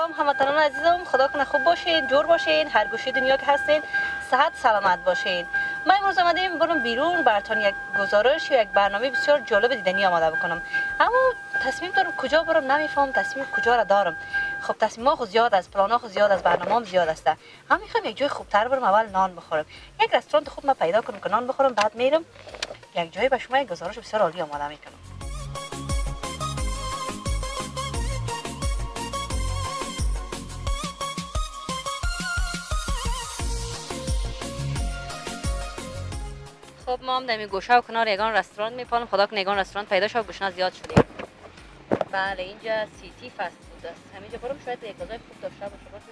سلام هموطنان عزیزم، خدا کنه خوب باشین، جور باشین، هر گوشه دنیا که هستین صحت سلامت باشین. من امروز آمدیم برم بیرون براتون یک گزارش یا یک برنامه بسیار جالب دیدنی آماده بکنم. اما تصمیم دارم کجا برم نمیفهم، تصمیم کجا را دارم. خب تصمیم‌ها خود زیاد است، پلانا خود زیاد است، برنامه‌ام زیاد است. هم میخوام یک جای خوبتر برم، اول نان بخورم. یک رستوران خوب ما پیدا کنم که نان بخورم، بعد میرم یک جای به شما یک گزارش بسیار عالی آماده میکنم. خب ما هم در گوشه و کنار یگان رستوران میپالم. خدا کنه یگان رستوران پیدا شد، گوشنا زیاد شدیم. بله اینجا سیتی فست فود است. همینجا برم شاید یک غذای خوب داشته باشه.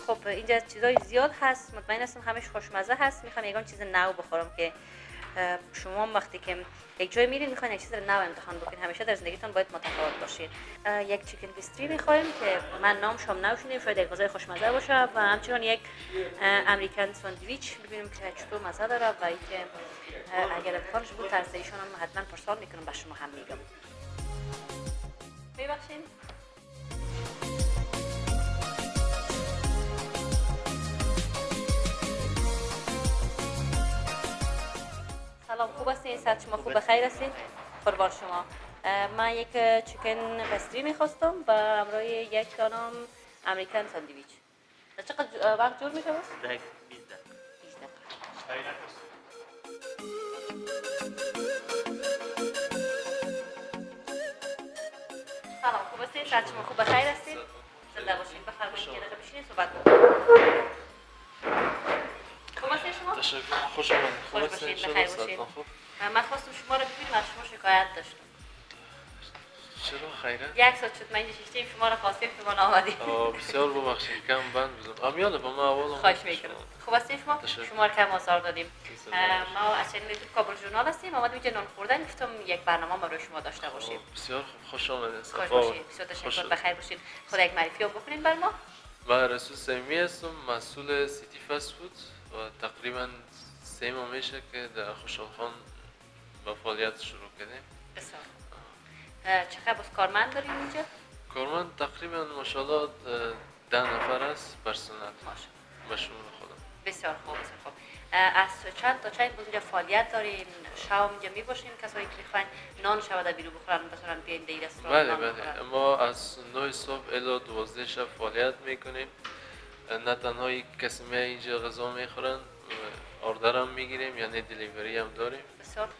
خب اینجا چیزای زیاد هست، مطمئن هستم همش خوشمزه هست. میخوام یگان چیز نو بخورم که شما وقتی که یک جای میرین میخواین یک چیز نو امتحان بکنین، همیشه در زندگیتون باید متفاوت باشین. یک چیکن بستری میخوایم که من نامش هم نو شنیدم، شاید یک غذای خوشمزه باشه و همچنین یک امریکن ساندویچ ببینیم که چطور مزه داره و اینکه اگر امکانش بود طرز ایشون هم حتما پرسان میکنم، به شما هم میگم. ببخشید. سلام، خوب هستین؟ صحت شما خوب بخیر هستین؟ قربان شما. من یک چیکن پستری میخواستم و همراه یک دانم امریکن ساندویچ. چقدر وقت جور میشه بس؟ 20 دقیقه. سلام، خوب هستین؟ صحت شما خوب بخیر هستین؟ زنده باشین. بفرمایید یه دقیقه بشینید صحبت کنید. خوب هستین شما؟ تشکر. خوش آمدید. خوش باشید، بخیر باشید. من خواستم شما رو ببینم، از شما شکایت داشتم. چرا خیره؟ یک ساعت شد من اینجا شیشتیم شما رو خواستیم شما نآمدید. بسیار ببخشید کم بند بزنم. امیاله با ما اول خواهش میکنم. خوب هستین شما؟ شما رو کم آزار دادیم. ما از چنل یوتیوب کابل ژورنال هستیم. اومدیم اینجا نان خوردن، گفتم یک برنامه برای شما داشته باشیم. بسیار خوب، خوش آمدید. خوش باشید. بسیار تشکر، بخیر باشید. خدا یک معرفی بکنین بر ما. من رسول صمیمی هستم، مسئول سیتی فست فود و تقریبا 3 ماه میشه که در خوشحال خان با فعالیت شروع کردیم. بسیار. چقدر باز کارمند داریم اینجا؟ کارمند تقریبا ماشاءالله 10 نفر است پرسنل. ماشاءالله. به شمول خودم. بسیار خوب، بسیار خوب. از چند تا چند روز اینجا فعالیت داریم؟ شام اینجا میباشیم کسایی که میخواین نان شب در بیرون بخورن بتونن بیاین در رستوران. بله ما از 9 صبح الی 12 شب فعالیت میکنیم. نه تنها کسی می اینجا غذا میخورن، اوردر هم میگیریم، یعنی دلیوری هم داریم. بسیار خوب.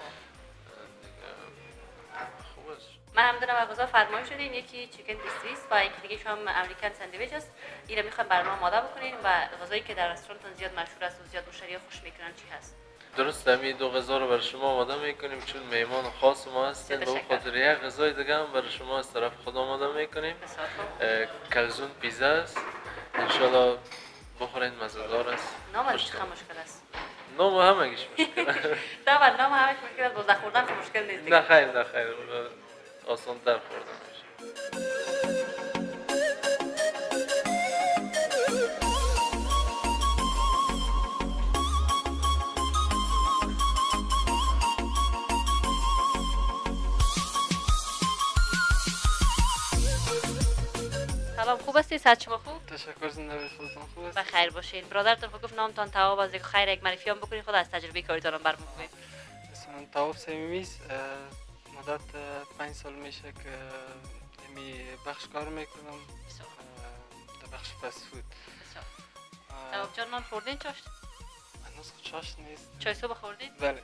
خوب است. من هم دارم غذا فرمایش شدین، یکی چیکن بستری و یکی دیگه هم امریکن ساندویچ است. اینا میخوام برای ما آماده بکنین و غذایی که در رستورانتون زیاد مشهور است و زیاد مشتری خوش میکنن چی هست؟ درست همین دو غذا رو برای شما آماده میکنیم چون مهمان خاص ما هستین. به خاطر یک غذای دیگه هم برای شما از طرف خود آماده میکنیم. کلزون پیزا است. ان شاء الله بخورین، مزه‌دار است. نامش چه مشکل است؟ نام همگیش مشکل. طبعا نام همش مشکل است، باز خوردن مشکل نیست. نه خیر آسان در خوردن میشه. سلام، خوب هستی؟ صحت شما خوب؟ تشکر، زنده باشید. خودتون خوب است؟ بخیر باشین. برادرتون گفت نامتان تواب از خیر یک معرفی هم بکنید، خود از تجربه کاریتون برام بگید. اسم من تواب صمیمی است. مدت 5 سال میشه که می بخش کار میکنم در بخش فست فود. تواب جان نان خوردین چاشت؟ هنوز شاش نیست. چای صبح خوردید؟ بله.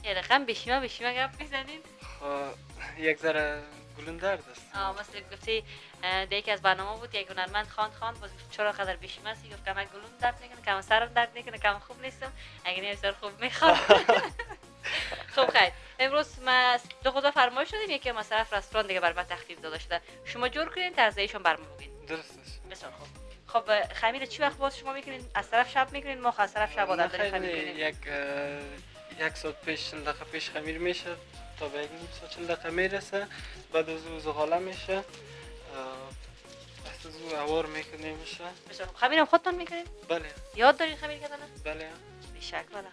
یه رقم بشیمه گپ میزنین؟ خب یک ذره گلون درد است. مثل گفتی در یکی از برنامه بود یک هنرمند خواند باز گفت چرا قدر بشیمه است؟ گفت که من گلوم درد میکنه، که من سرم درد میکنه، که من خوب نیستم. اگه نه بسیار خوب میخوام. خب خیر، امروز ما دو خدا فرمایش شدیم یکی از طرف رستوران دیگه برام تخفیف داده شده. شما جور کنین طرزایشون برام بگین. درست است. بسیار خوب. خب خمیر چی وقت باز شما میکنین؟ از طرف شب میکنین؟ ما از طرف شب عادت داریم خمیر کنیم. یک ساعت پیش 40 دقیقه پیش خمیر میشه تا به یک نیم ساعت 40 دقیقه میرسه. بعد از او زغاله میشه. از او اوار میکنیم میشه. بسیار خوب. خمیرم خودتون میکنین؟ بله. یاد دارین خمیر کردن؟ بله. بیشک والا.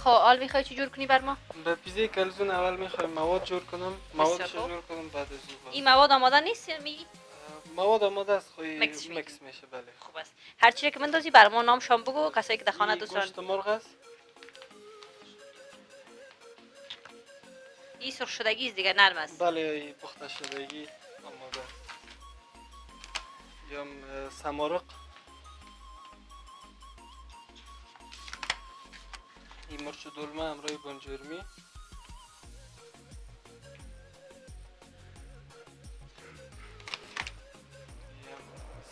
حال میخوای چی جور کنی بر ما؟ به پیزای کلزون اول میخوایم مواد جور کنم. موادش جور کنم بعد از او. این مواد آماده نیست میگی؟ مواد آماده است خوی مکس میشه. بله. خوب است. هر چیزی که بندازی بر ما نام شام بگو کسایی که در خانه دوست دارن. گوشت مرغ است. این سرخ شدگی است دیگه، نرم است. بله این پخته شدگی آماده. یا سمارق. این مرچ دلمه همراه بنجرمی.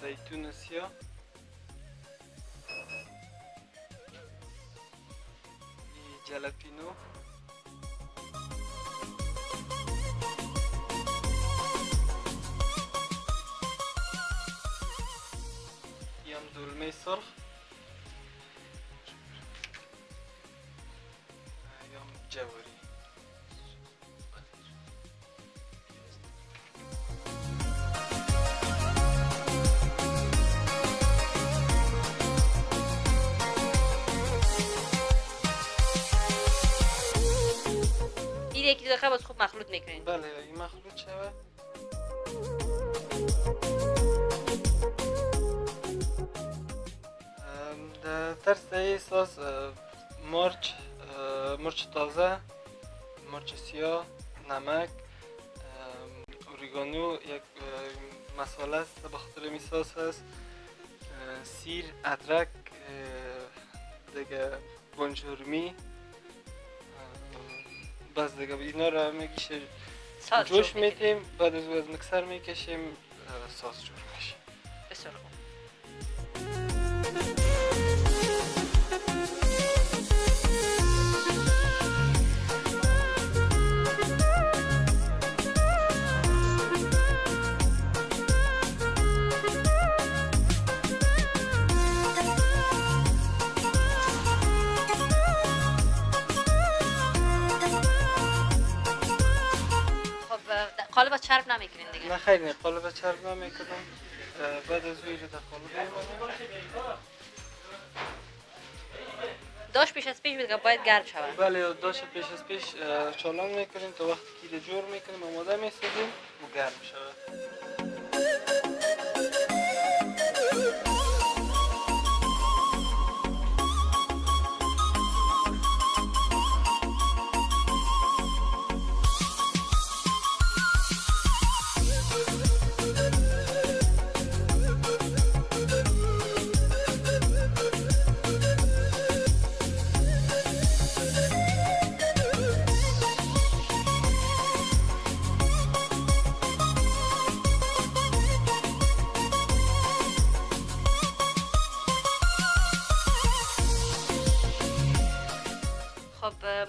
زیتون سیاه. این جلپینو. این هم دلمه سرخ. جواری. این یکی دقیقه باز خوب مخلوط میکنین. بله این مخلوط شود. در طرز ای ساس مرچ تازه، مرچ سیاه، نمک، اوریگانو یک مساله است به خاطر می ساس است، سیر، ادرک، دیگه بنجرمی، بس دیگه اینا رو میگیشه جوش میتیم. بعد از مکسر میکشیم ساس جور میشه. بسیار خوب. قالب چرب نمیکنین دیگه؟ نه خیلی نه قالب چرب نمیکنم. بعد از وی رو در قالب میمونم. داش پیش از پیش بگه باید گرم شود. بله داش پیش از پیش چالان میکنیم تا وقتی که جور میکنیم آماده میسازیم و گرم شود.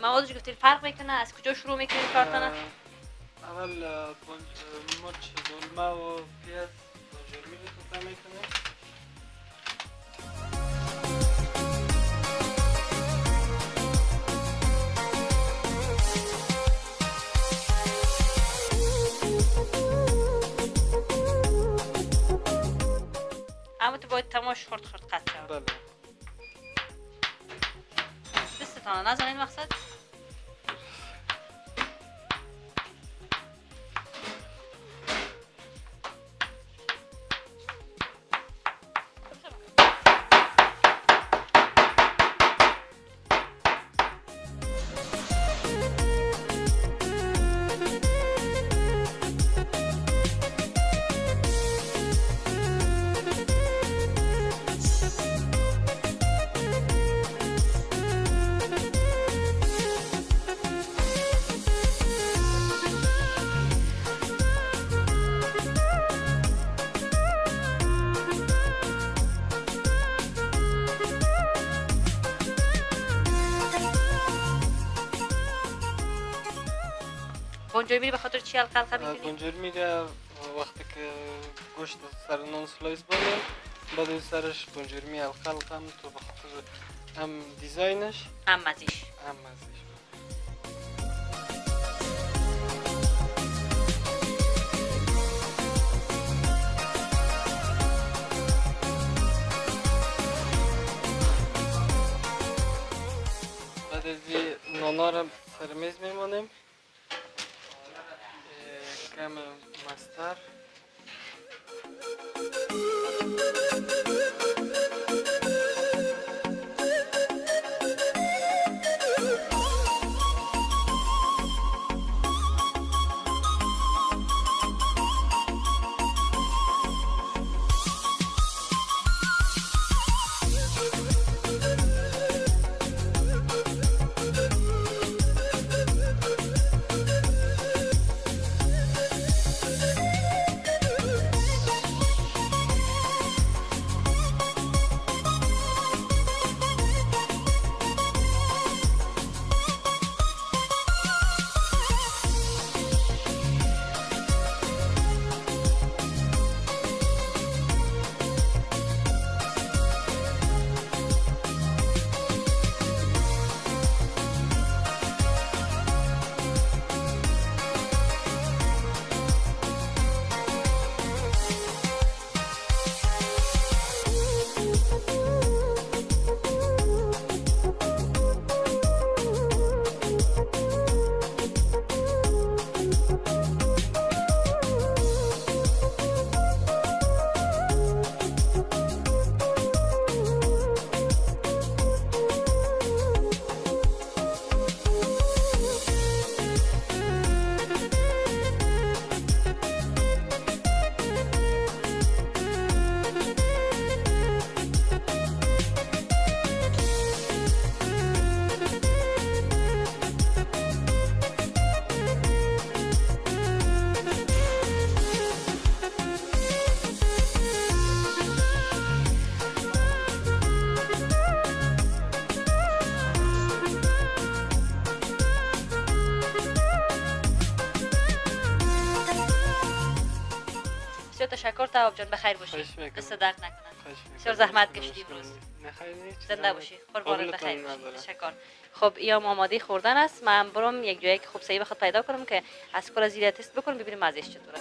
موادش گفتید فرق میکنه؟ از کجا شروع میکنید کارتونه؟ اول مرچ دلمه و پیاز بونجورمی رو قطع میکنیم. اما تو باید تماش خورد قطع شد. بله. دستتان نزنین مقصد. بونجورمی به خاطر چی حلقه میکنی؟ بونجورمی را وقتی که گوشت سر نان سلایس بانیم بعد سرش بونجورمی حلقه هم تو به خاطر هم دیزاینش هم مزیش. هم مزهش. بعد از این نانا را سر میز میمانیم. کم مستر. تشکر تواب جان، بخیر باشی. خواهش میکنم. دست درد نکنه. خواهش میکنم. بسیار زحمت کشیدی امروز. نخیر نیست. زنده باشی. قربانت قابلتان بخیر باشی. نداره. تشکر. خب ایام آماده خوردن است. من برم یک جایی که خوب سعی بخواد پیدا کنم که از کلا زیرا تست بکنم ببینیم مزهش چطوره.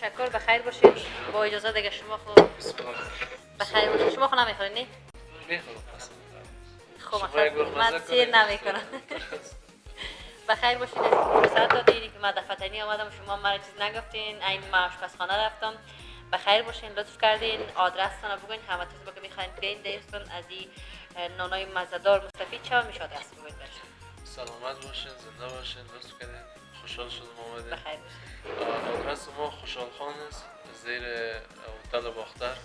تشکر بخیر باشید با اجازه دیگه شما خود بسم الله. بخیر باشید شما خود نمیخورین نه میخورم اصلا. خب شما یک بار من مزه سیر کنید. نمیکنم بخیر باشید از فرصت دادید که من دفتری آمدم شما مرا چیز نگفتین این ما آشپزخانه رفتم بخیر باشین لطف کردین آدرستان رو بگوین همه چیز که میخواین بیاین دیرتون از این نانای مزه‌دار مستفید شوم میشه آدرس بگوین برشون سلامت باشین زنده باشین لطف کردین خوشحال شدم آمدین بخیر باشید آدرس ما خوشحال خان است زیر هتل باختر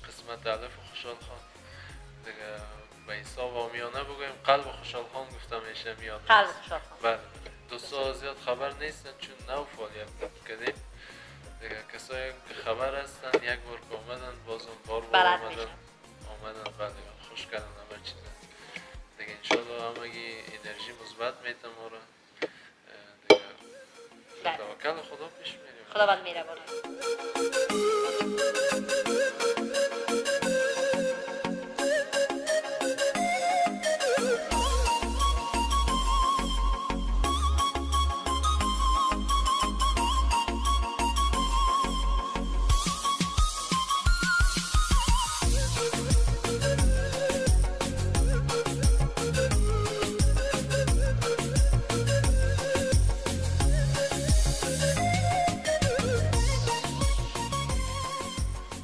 قسمت الف خوشحال خان دیگه به حساب آمیانه بگویم قلب خوشحال خان گفتم میشه میاد قلب خوشحال خان بله دوستا زیاد خبر نیستن چون نو فعالیت کردیم دیگه کسایی که خبر هستن یک بار که آمدن بازم بار بلد آمدن میشن. آمدن بله خوش کردن همه چیز دیگه انشالله همگی انرژی مثبت میتم ما را دیگه بله. توکل خدا پیش میریم خداوند مهربان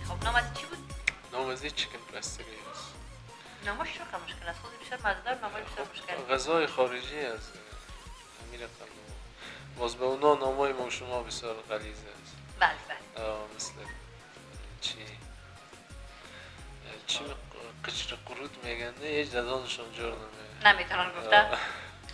خب نامت چی بود؟ نام از این چیکن پرستری است نامش چرا مشکل است؟ خود بسیار مزه‌دار نامش بسیار مشکل غذای خارجی است همین رقم باز به اونا نامای ما شما بسیار غلیظ است بله بله مثل چی قچر قرود میگن نه هیچ دادانشان جور نمیتونن گفته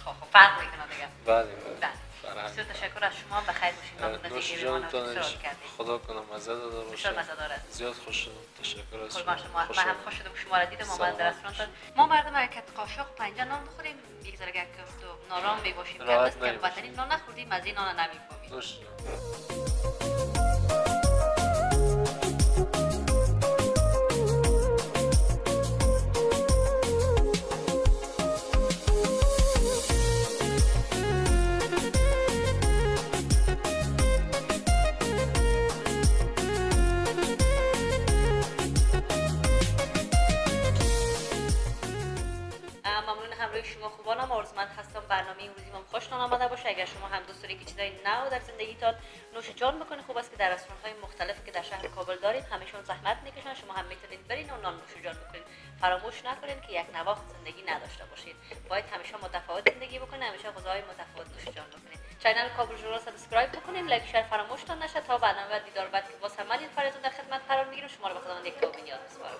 خب فرق میکنه دیگه بله بله فرهنگ بسیار تشکر از شما بخیر باشید ممنون نوش از اینکه ایوان جانتان بسیار کردید خدا کنم مزه داده بسیار باشه مزه‌دار است زیاد خوش شدم تشکر از قربان شما من خوشحال. هم خوش شدم شما را دیدم آمدم در سلامت رستوران ما مردم حرکت قاشق پنجه نان بخوریم یک ذره گپ گفت و نارام میباشیم راحت بس که نمی‌باشیم. وطنی نان نخوردیم از این نان نمیفهمیم نوش جان. ممنون همراهی شما خوبانم آرزومند هستم برنامه امروزی من خوشتان آمده باشه اگر شما هم دوست دارید که چیزای نو در زندگیتان نوش جان بکنید خوب است که در رستوران‌های مختلفی که در شهر کابل داریم همشون زحمت میکشن شما هم میتونید برین و نان نوش جان بکنید فراموش نکنید که یک نواخت زندگی نداشته باشید باید همیشه متفاوت زندگی بکنید همیشه غذاهای متفاوت نوش جان بکنید کانال کابل ژورنال سابسکرایب بکنید لایک شیر فراموشتان نشه تا برنامه و دیدار بعد که باز هم من این فرزند در خدمت قرار میگیرم شما رو به خداوند یک تو میاد بسپارم